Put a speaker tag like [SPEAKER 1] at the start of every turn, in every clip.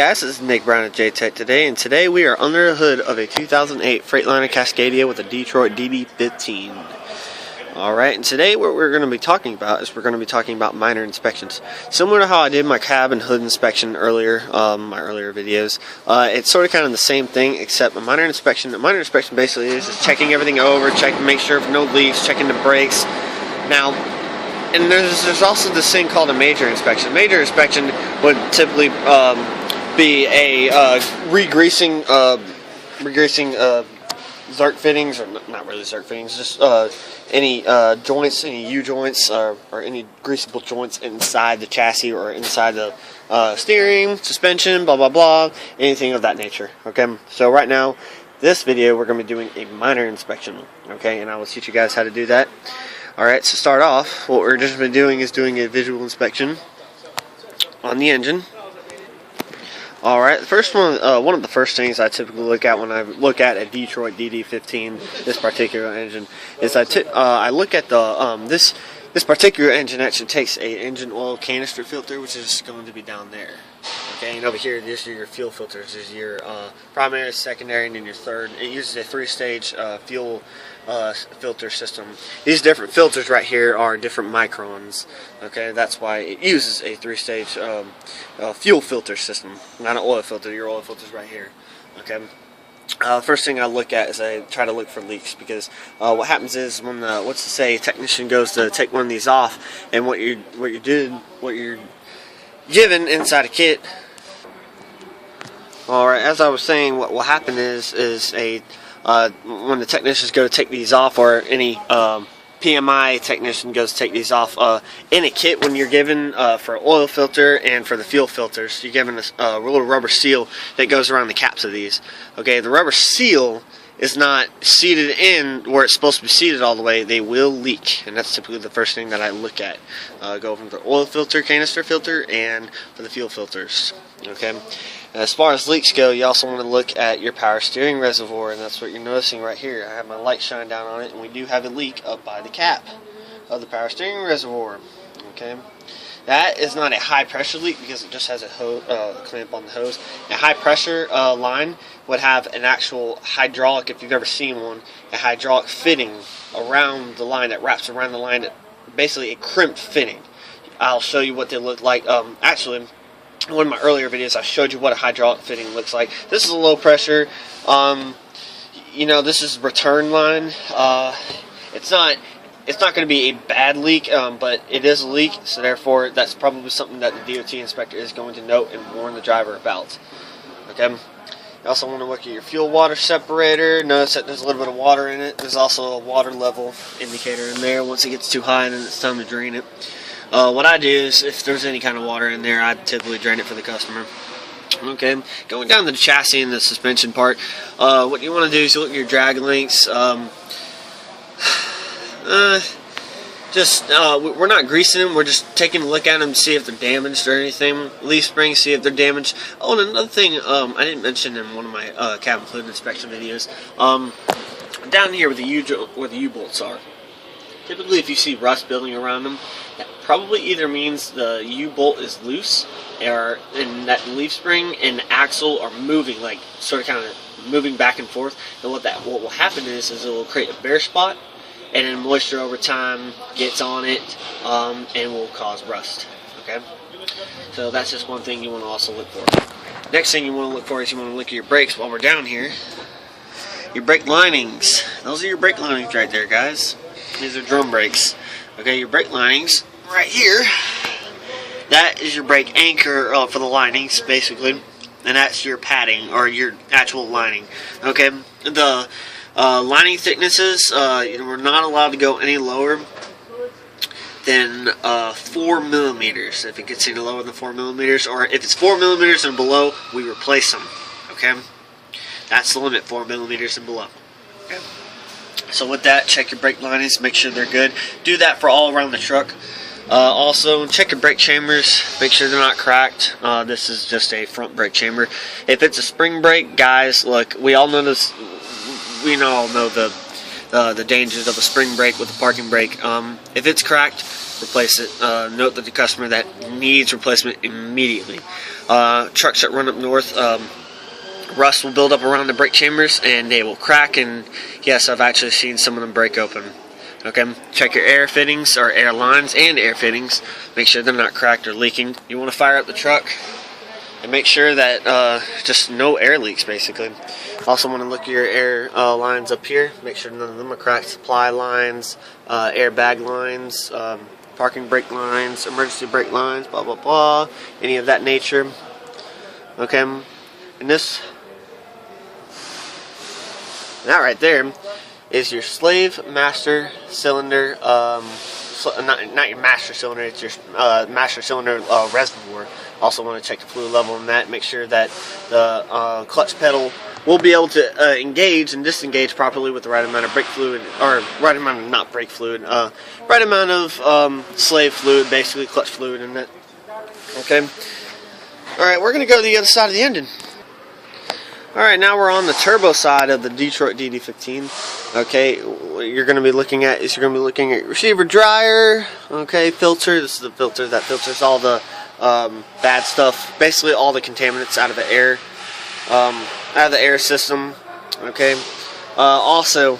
[SPEAKER 1] Guys, this is Nick Brown at J-Tech today, and today we are under the hood of a 2008 Freightliner Cascadia with a Detroit DD15. Alright, and today what we're going to be talking about is we're going to be talking about minor inspections. Similar to how I did my cab and hood inspection earlier, my earlier videos, it's sort of kind of the same thing, except a minor inspection. A minor inspection basically is just checking everything over, checking, make sure no leaks, checking the brakes. Now, and there's also this thing called a major inspection. A major inspection would typically be a re-greasing Zerk fittings, or not really Zerk fittings, just any joints, any U-joints, or any greasable joints inside the chassis or inside the steering, suspension, blah, blah, blah, anything of that nature, okay? So right now, this video, we're going to be doing a minor inspection, okay? And I will teach you guys how to do that. Alright, so start off, what we're just been doing is doing a visual inspection on the engine. Alright, the first one of the first things I typically look at when I look at a Detroit DD15, this particular engine, is I look at the this particular engine actually takes a engine oil canister filter, which is going to be down there. Okay, and over here, these are your fuel filters. This is your primary, secondary, and then your third. It uses a three-stage fuel filter system. These different filters right here are different microns. Okay, that's why it uses a three-stage fuel filter system, not an oil filter. Your oil filter is right here. Okay. First thing I look at is I try to look for leaks, because what happens is when the technician goes to take one of these off, and what you're given inside a kit. Alright, as I was saying, what will happen is when the technicians go to take these off, or any PMI technician goes to take these off, in a kit when you're given for oil filter and for the fuel filters, you're given a little rubber seal that goes around the caps of these. Okay, the rubber seal is not seated in where it's supposed to be seated all the way. They will leak, and that's typically the first thing that I look at. Go from the oil filter, canister filter, and for the fuel filters. Okay. As far as leaks go, you also want to look at your power steering reservoir, and that's what you're noticing right here. I have my light shine down on it, and we do have a leak up by the cap of the power steering reservoir. Okay, that is not a high pressure leak because it just has a clamp on the hose. A high pressure line would have an actual hydraulic, if you've ever seen one, a hydraulic fitting around the line that wraps around the line, basically a crimped fitting. I'll show you what they look like. Actually, in one of my earlier videos, I showed you what a hydraulic fitting looks like. This is a low pressure. This is return line. It's not going to be a bad leak, but it is a leak. So therefore, that's probably something that the DOT inspector is going to note and warn the driver about. Okay. You also want to look at your fuel water separator. Notice that there's a little bit of water in it. There's also a water level indicator in there. Once it gets too high, then it's time to drain it. What I do is, if there's any kind of water in there, I typically drain it for the customer. Okay, going down to the chassis and the suspension part, what you want to do is you look at your drag links. We're not greasing them, we're just taking a look at them to see if they're damaged or anything. Leaf springs, see if they're damaged. Oh, and another thing I didn't mention in one of my cabin fluid inspection videos, down here where the U-bolts are. Typically, if you see rust building around them, that probably either means the U-bolt is loose, and that leaf spring and axle are moving, like sort of kind of moving back and forth. And what will happen is it will create a bare spot, and then moisture over time gets on it, and will cause rust. Okay, so that's just one thing you want to also look for. Next thing you want to look for is you want to look at your brakes while we're down here. Your brake linings. Those are your brake linings right there, guys. These are drum brakes. Okay, your brake linings right here. That is your brake anchor for the linings, basically, and that's your padding or your actual lining. Okay, the lining thicknesses, we're not allowed to go any lower than 4 millimeters. If it gets any lower than 4 millimeters, or if it's 4 millimeters and below, we replace them. Okay, that's the limit, 4 millimeters and below. Okay. So with that, check your brake linings, make sure they're good. Do that for all around the truck. Also, check your brake chambers, make sure they're not cracked. This is just a front brake chamber. If it's a spring brake, guys, look, we all know this. We all know the the dangers of a spring brake with a parking brake. If it's cracked, replace it. Note that the customer that needs replacement immediately. Trucks that run up north, rust will build up around the brake chambers and they will crack, and yes, I've actually seen some of them break open. Okay, check your air fittings or air lines and air fittings. Make sure they're not cracked or leaking. You want to fire up the truck and make sure that just no air leaks, basically. Also want to look at your air lines up here. Make sure none of them are cracked. Supply lines, airbag lines, parking brake lines, emergency brake lines, blah blah blah, any of that nature. Okay, and that right there is your slave master cylinder, not your master cylinder, it's your master cylinder reservoir. Also want to check the fluid level in that, make sure that the clutch pedal will be able to engage and disengage properly with the right amount of brake fluid, or right amount of, not brake fluid, right amount of slave fluid, basically clutch fluid in it. Okay, alright, we're going to go to the other side of the engine. Alright, now we're on the turbo side of the Detroit DD15. Okay, what you're going to be looking at is receiver dryer, okay, filter. This is the filter that filters all the bad stuff, basically all the contaminants out of the air system. Okay, also,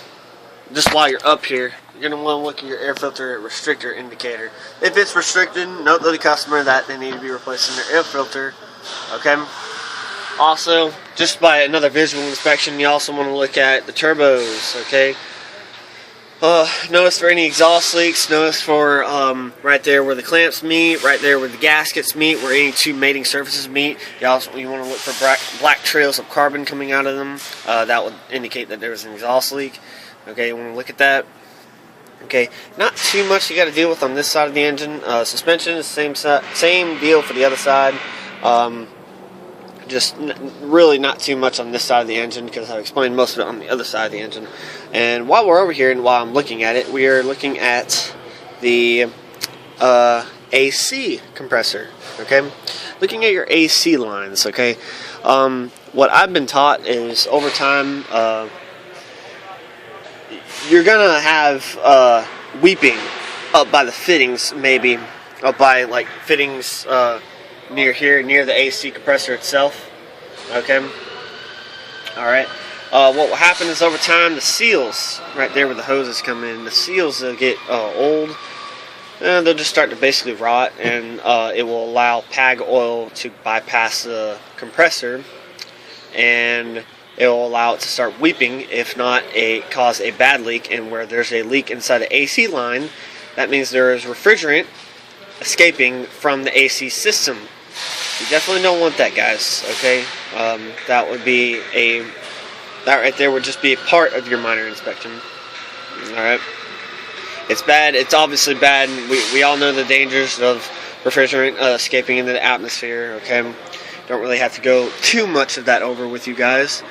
[SPEAKER 1] just while you're up here, you're going to want to look at your air filter restrictor indicator. If it's restricted, note to the customer that they need to be replacing their air filter. Okay. Also, just by another visual inspection, you also want to look at the turbos, okay? Notice for any exhaust leaks, notice for right there where the clamps meet, right there where the gaskets meet, where any two mating surfaces meet. You want to look for black trails of carbon coming out of them. That would indicate that there was an exhaust leak. Okay, you want to look at that. Okay, not too much you got to deal with on this side of the engine. Suspension is the same deal for the other side. Just really not too much on this side of the engine, because I've explained most of it on the other side of the engine. And while we're over here and while I'm looking at it, we are looking at the AC compressor. Okay, looking at your AC lines. Okay, what I've been taught is over time you're gonna have weeping up by the fittings, maybe up by like fittings near here, near the AC compressor itself. Okay. Alright. What will happen is over time, the seals, right there where the hoses come in, the seals will get old. And they'll just start to basically rot, and it will allow PAG oil to bypass the compressor, and it will allow it to start weeping, if not cause a bad leak. And where there's a leak inside the AC line, that means there is refrigerant escaping from the AC system. You definitely don't want that, guys. Okay, that right there would just be a part of your minor inspection. All right, it's bad. It's obviously bad. We all know the dangers of refrigerant escaping into the atmosphere. Okay, don't really have to go too much of that over with you guys.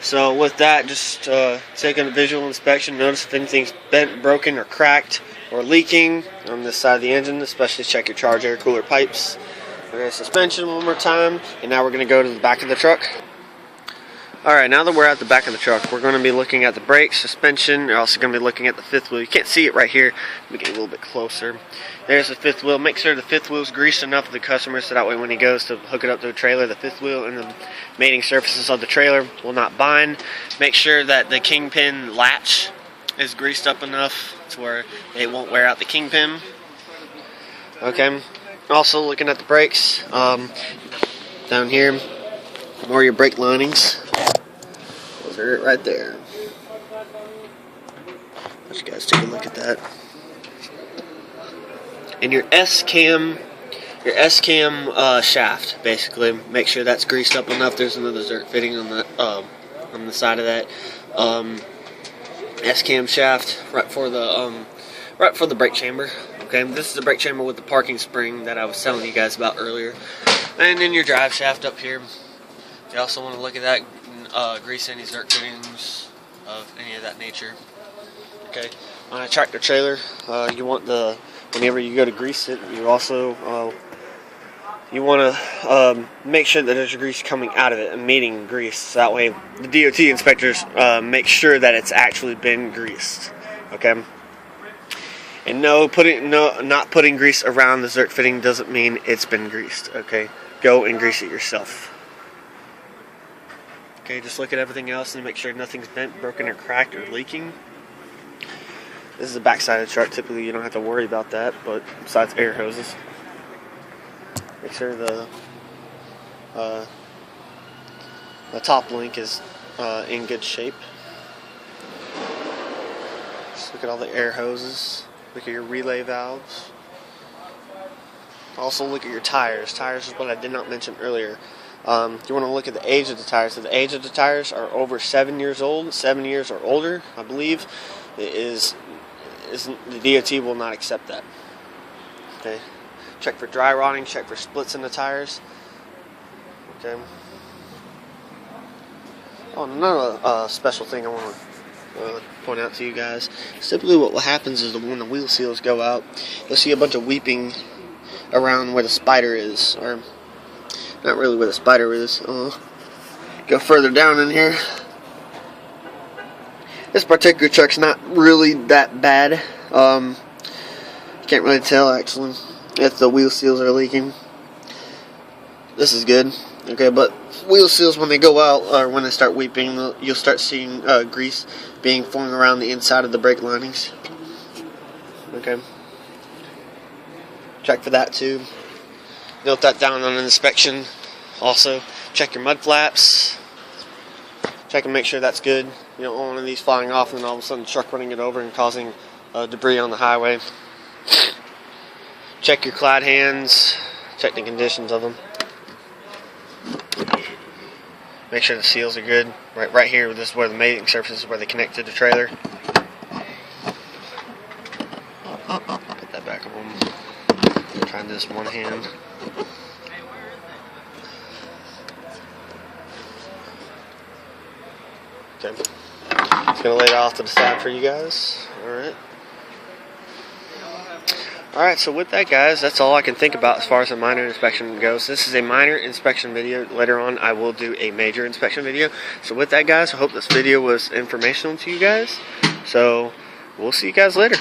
[SPEAKER 1] So with that, just taking a visual inspection, notice if anything's bent, broken, or cracked, or leaking on this side of the engine. Especially check your charge air cooler pipes. Okay, suspension one more time, and now we're going to go to the back of the truck. Alright, now that we're at the back of the truck, we're going to be looking at the brakes, suspension. We're also going to be looking at the fifth wheel. You can't see it right here. Let me get a little bit closer. There's the fifth wheel. Make sure the fifth wheel is greased enough for the customer, so that way when he goes to hook it up to a trailer, the fifth wheel and the mating surfaces of the trailer will not bind. Make sure that the kingpin latch is greased up enough to where it won't wear out the kingpin. Okay. Also looking at the brakes, down here, more your brake linings. Those are it right there. Let you guys take a look at that. And your S-cam shaft, basically, make sure that's greased up enough. There's another Zerk fitting on the side of that. S-cam shaft right for the brake chamber. Okay, this is the brake chamber with the parking spring that I was telling you guys about earlier. And then your drive shaft up here. You also want to look at that, grease any Zerk fittings of any of that nature. Okay, on a tractor trailer, you want whenever you go to grease it, you also you want to make sure that there's grease coming out of it and meeting grease. So that way the DOT inspectors make sure that it's actually been greased. Okay. And not putting grease around the Zerk fitting doesn't mean it's been greased. Okay, go and grease it yourself. Okay, just look at everything else and make sure nothing's bent, broken, or cracked or leaking. This is the back side of the truck. Typically, you don't have to worry about that, but besides air hoses, make sure the top link is in good shape. Just look at all the air hoses. Look at your relay valves. Also look at your tires. Tires is what I did not mention earlier. You want to look at the age of the tires. So the age of the tires are over 7 years old, 7 years or older, I believe. The DOT will not accept that. Okay. Check for dry rotting. Check for splits in the tires. Okay. Oh, another special thing I want to point out to you guys. Typically what happens is when the wheel seals go out, you'll see a bunch of weeping around where the spider is, or not really where the spider is. Go further down in here. This particular truck's not really that bad. You can't really tell actually if the wheel seals are leaking. This is good. Okay, but wheel seals, when they go out or when they start weeping, you'll start seeing grease being formed around the inside of the brake linings. Okay. Check for that too. Note that down on an inspection. Also, check your mud flaps. Check and make sure that's good. You don't want one of these flying off and then all of a sudden the truck running it over and causing debris on the highway. Check your clad hands. Check the conditions of them. Make sure the seals are good. Right here, this is where the mating surface is, where they connect to the trailer. Put that back on. Try and do this one hand. Okay. Just gonna lay it off to the side for you guys. Alright. Alright, so with that, guys, that's all I can think about as far as a minor inspection goes. This is a minor inspection video. Later on, I will do a major inspection video. So with that, guys, I hope this video was informational to you guys. So, we'll see you guys later.